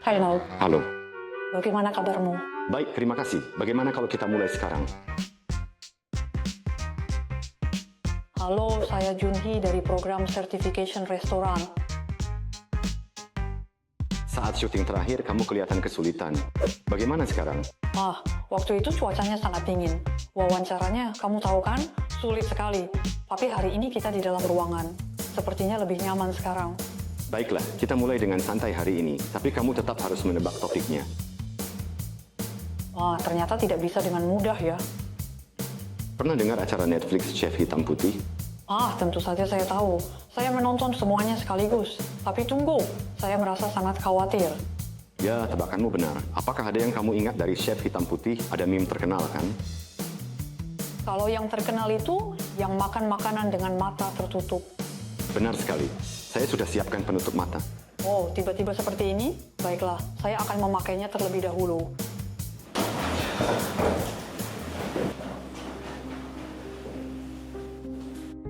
Halo, Halo. bagaimana kabarmu? Baik, terima kasih. Bagaimana kalau kita mulai sekarang? Halo, saya Junhee dari program Certification Restoran. Saat syuting terakhir, kamu kelihatan kesulitan. Bagaimana sekarang? Waktu itu cuacanya sangat dingin. Wawancaranya, kamu tahu kan, sulit sekali. Tapi hari ini kita di dalam ruangan. Sepertinya lebih nyaman sekarang. Baiklah, kita mulai dengan santai hari ini, tapi kamu tetap harus menebak topiknya. Ternyata tidak bisa dengan mudah ya. Pernah dengar acara Netflix Chef Hitam Putih? Tentu saja saya tahu. Saya menonton semuanya sekaligus. Tapi tunggu, saya merasa sangat khawatir. Ya, tebakanmu benar. Apakah ada yang kamu ingat dari Chef Hitam Putih? Ada meme terkenal kan? Kalau yang terkenal itu, yang makan makanan dengan mata tertutup. Benar sekali. Saya sudah siapkan penutup mata. Tiba-tiba seperti ini? Baiklah, saya akan memakainya terlebih dahulu.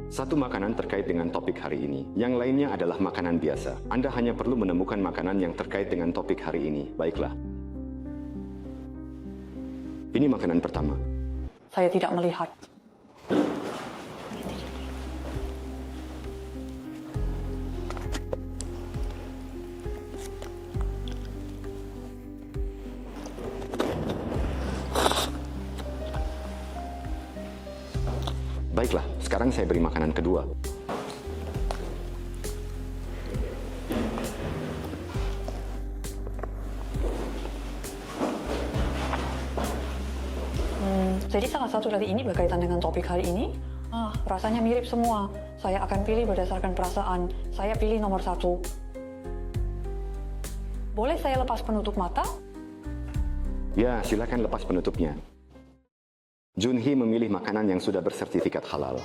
Satu makanan terkait dengan topik hari ini. Yang lainnya adalah makanan biasa. Anda hanya perlu menemukan makanan yang terkait dengan topik hari ini. Baiklah. Ini makanan pertama. Saya tidak melihat. Baiklah, sekarang saya beri makanan kedua. Jadi salah satu dari ini berkaitan dengan topik hari ini? Rasanya mirip semua. Saya akan pilih berdasarkan perasaan. Saya pilih nomor 1. Boleh saya lepas penutup mata? Ya, silakan lepas penutupnya. Junhee memilih makanan yang sudah bersertifikat halal.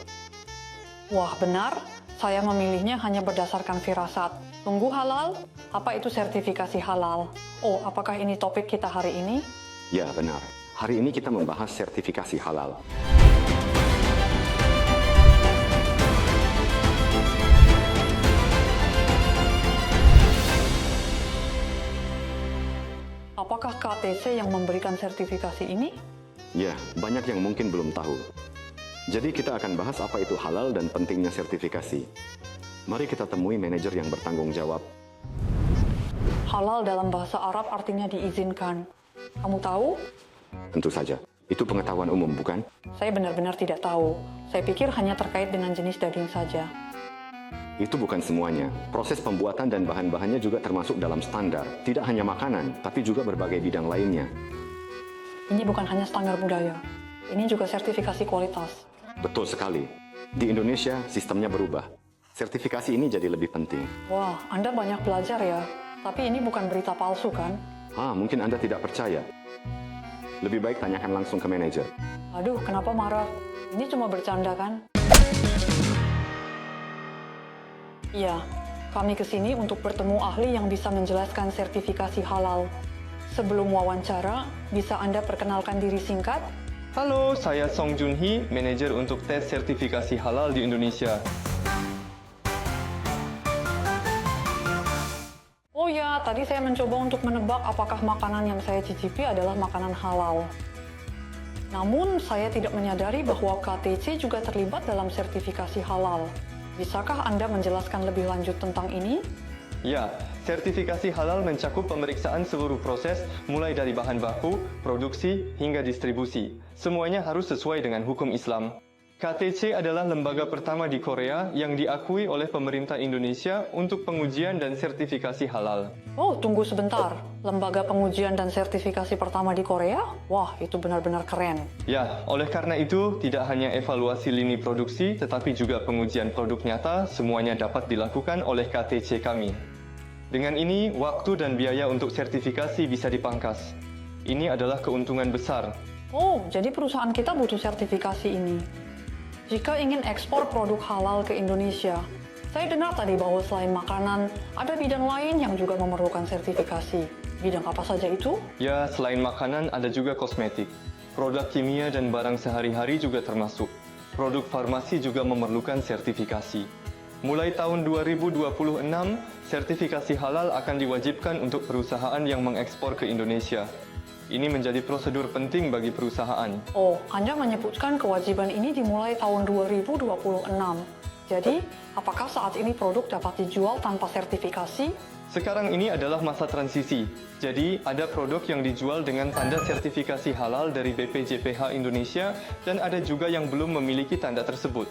Wah, benar. Saya memilihnya hanya berdasarkan firasat. Tunggu halal? Apa itu sertifikasi halal? Apakah ini topik kita hari ini? Ya, benar. Hari ini kita membahas sertifikasi halal. Apakah KTC yang memberikan sertifikasi ini? Ya, banyak yang mungkin belum tahu. Jadi kita akan bahas apa itu halal dan pentingnya sertifikasi. Mari kita temui manajer yang bertanggung jawab. Halal dalam bahasa Arab artinya diizinkan. Kamu tahu? Tentu saja. Itu pengetahuan umum, bukan? Saya benar-benar tidak tahu. Saya pikir hanya terkait dengan jenis daging saja. Itu bukan semuanya. Proses pembuatan dan bahan-bahannya juga termasuk dalam standar. Tidak hanya makanan, tapi juga berbagai bidang lainnya. Ini bukan hanya standar budaya. Ini juga sertifikasi kualitas. Betul sekali. Di Indonesia, sistemnya berubah. Sertifikasi ini jadi lebih penting. Wah, Anda banyak belajar ya. Tapi ini bukan berita palsu kan? Mungkin Anda tidak percaya. Lebih baik tanyakan langsung ke manajer. Aduh, kenapa marah? Ini cuma bercanda kan? Iya, kami kesini untuk bertemu ahli yang bisa menjelaskan sertifikasi halal. Sebelum wawancara, bisa Anda perkenalkan diri singkat? Halo, saya Song Junhee, manajer untuk tes sertifikasi halal di Indonesia. Tadi saya mencoba untuk menebak apakah makanan yang saya cicipi adalah makanan halal. Namun, saya tidak menyadari bahwa KTC juga terlibat dalam sertifikasi halal. Bisakah Anda menjelaskan lebih lanjut tentang ini? Ya, sertifikasi halal mencakup pemeriksaan seluruh proses, mulai dari bahan baku, produksi, hingga distribusi. Semuanya harus sesuai dengan hukum Islam. KTC adalah lembaga pertama di Korea yang diakui oleh pemerintah Indonesia untuk pengujian dan sertifikasi halal. Tunggu sebentar. Lembaga pengujian dan sertifikasi pertama di Korea? Wah, itu benar-benar keren. Ya, oleh karena itu, tidak hanya evaluasi lini produksi, tetapi juga pengujian produk nyata, semuanya dapat dilakukan oleh KTC kami. Dengan ini, waktu dan biaya untuk sertifikasi bisa dipangkas. Ini adalah keuntungan besar. Jadi perusahaan kita butuh sertifikasi ini. Jika ingin ekspor produk halal ke Indonesia, saya dengar tadi bahwa selain makanan, ada bidang lain yang juga memerlukan sertifikasi. Bidang apa saja itu? Ya, selain makanan, ada juga kosmetik. Produk kimia dan barang sehari-hari juga termasuk. Produk farmasi juga memerlukan sertifikasi. Mulai tahun 2026, sertifikasi halal akan diwajibkan untuk perusahaan yang mengekspor ke Indonesia. Ini menjadi prosedur penting bagi perusahaan. Oh, Anda menyebutkan kewajiban ini dimulai tahun 2026. Jadi, apakah saat ini produk dapat dijual tanpa sertifikasi? Sekarang ini adalah masa transisi. Jadi, ada produk yang dijual dengan tanda sertifikasi halal dari BPJPH Indonesia dan ada juga yang belum memiliki tanda tersebut.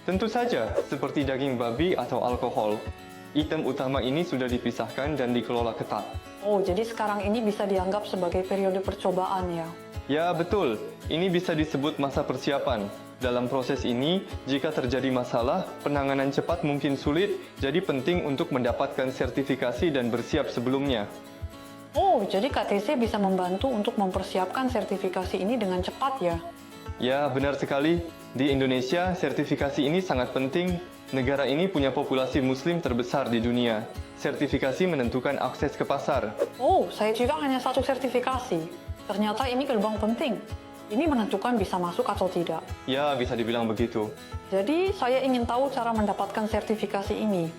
Tentu saja, seperti daging babi atau alkohol. Item utama ini sudah dipisahkan dan dikelola ketat. Oh, jadi sekarang ini bisa dianggap sebagai periode percobaan ya? Ya, betul. Ini bisa disebut masa persiapan. Dalam proses ini, jika terjadi masalah, penanganan cepat mungkin sulit, jadi penting untuk mendapatkan sertifikasi dan bersiap sebelumnya. Oh, jadi KTC bisa membantu untuk mempersiapkan sertifikasi ini dengan cepat ya? Ya, benar sekali. Di Indonesia, sertifikasi ini sangat penting. Negara ini punya populasi Muslim terbesar di dunia. Sertifikasi menentukan akses ke pasar. Oh, saya juga hanya satu sertifikasi. Ternyata ini gerbang penting. Ini menentukan bisa masuk atau tidak. Ya, bisa dibilang begitu. Jadi, saya ingin tahu cara mendapatkan sertifikasi ini.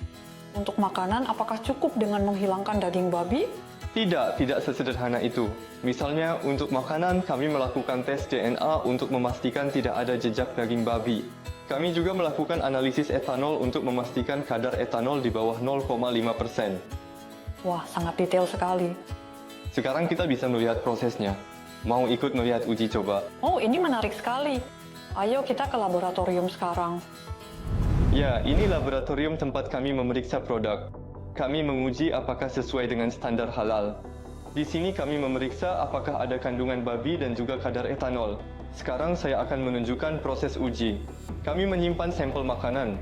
Untuk makanan, apakah cukup dengan menghilangkan daging babi? Tidak sesederhana itu. Misalnya, untuk makanan, kami melakukan tes DNA untuk memastikan tidak ada jejak daging babi. Kami juga melakukan analisis etanol untuk memastikan kadar etanol di bawah 0,5%. Wah, sangat detail sekali. Sekarang kita bisa melihat prosesnya. Mau ikut melihat uji coba? Oh, ini menarik sekali. Ayo kita ke laboratorium sekarang. Ya, ini laboratorium tempat kami memeriksa produk. Kami menguji apakah sesuai dengan standar halal. Di sini kami memeriksa apakah ada kandungan babi dan juga kadar etanol. Sekarang saya akan menunjukkan proses uji. Kami menyimpan sampel makanan.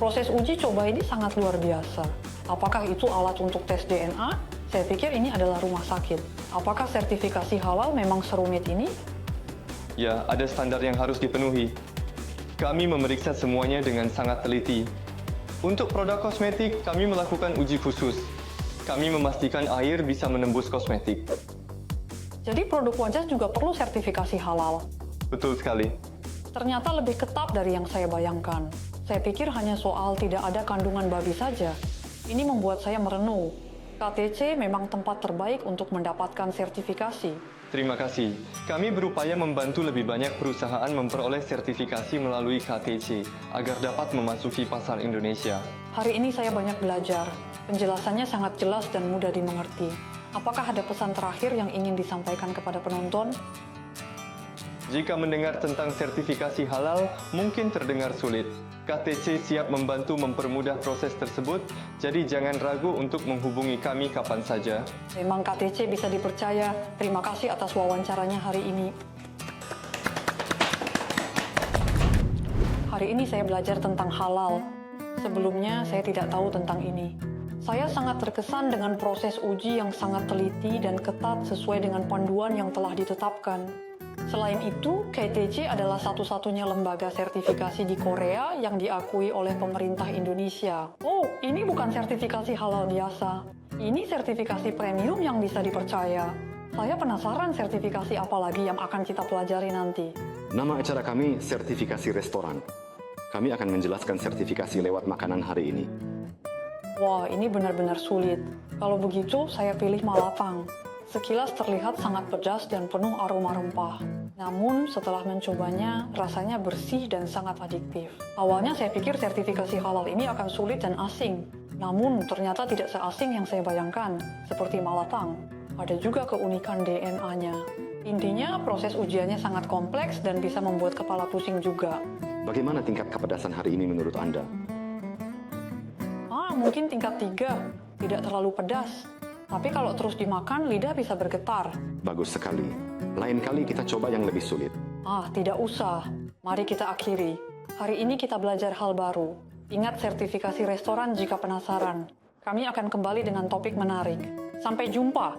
Proses uji coba ini sangat luar biasa. Apakah itu alat untuk tes DNA? Saya pikir ini adalah rumah sakit. Apakah sertifikasi halal memang serumit ini? Ya, ada standar yang harus dipenuhi. Kami memeriksa semuanya dengan sangat teliti. Untuk produk kosmetik, kami melakukan uji khusus. Kami memastikan air bisa menembus kosmetik. Jadi produk wajah juga perlu sertifikasi halal. Betul sekali. Ternyata lebih ketat dari yang saya bayangkan. Saya pikir hanya soal tidak ada kandungan babi saja. Ini membuat saya merenung. KTC memang tempat terbaik untuk mendapatkan sertifikasi. Terima kasih. Kami berupaya membantu lebih banyak perusahaan memperoleh sertifikasi melalui KTC agar dapat memasuki pasar Indonesia. Hari ini saya banyak belajar. Penjelasannya sangat jelas dan mudah dimengerti. Apakah ada pesan terakhir yang ingin disampaikan kepada penonton? Jika mendengar tentang sertifikasi halal, mungkin terdengar sulit. KTC siap membantu mempermudah proses tersebut, jadi jangan ragu untuk menghubungi kami kapan saja. Memang KTC bisa dipercaya. Terima kasih atas wawancaranya hari ini. Hari ini saya belajar tentang halal. Sebelumnya saya tidak tahu tentang ini. Saya sangat terkesan dengan proses uji yang sangat teliti dan ketat sesuai dengan panduan yang telah ditetapkan. Selain itu, KTC adalah satu-satunya lembaga sertifikasi di Korea yang diakui oleh pemerintah Indonesia. Oh, ini bukan sertifikasi halal biasa. Ini sertifikasi premium yang bisa dipercaya. Saya penasaran sertifikasi apa lagi yang akan kita pelajari nanti. Nama acara kami sertifikasi restoran. Kami akan menjelaskan sertifikasi lewat makanan hari ini. Wah, ini benar-benar sulit. Kalau begitu, saya pilih Malatang. Sekilas terlihat sangat pedas dan penuh aroma rempah. Namun, setelah mencobanya, rasanya bersih dan sangat adiktif. Awalnya saya pikir sertifikasi halal ini akan sulit dan asing. Namun, ternyata tidak seasing yang saya bayangkan, seperti Malatang. Ada juga keunikan DNA-nya. Intinya, proses ujiannya sangat kompleks dan bisa membuat kepala pusing juga. Bagaimana tingkat kepedasan hari ini menurut Anda? Mungkin tingkat 3, tidak terlalu pedas. Tapi kalau terus dimakan, lidah bisa bergetar. Bagus sekali. Lain kali kita coba yang lebih sulit. Tidak usah. Mari kita akhiri. Hari ini kita belajar hal baru. Ingat sertifikasi restoran jika penasaran. Kami akan kembali dengan topik menarik. Sampai jumpa!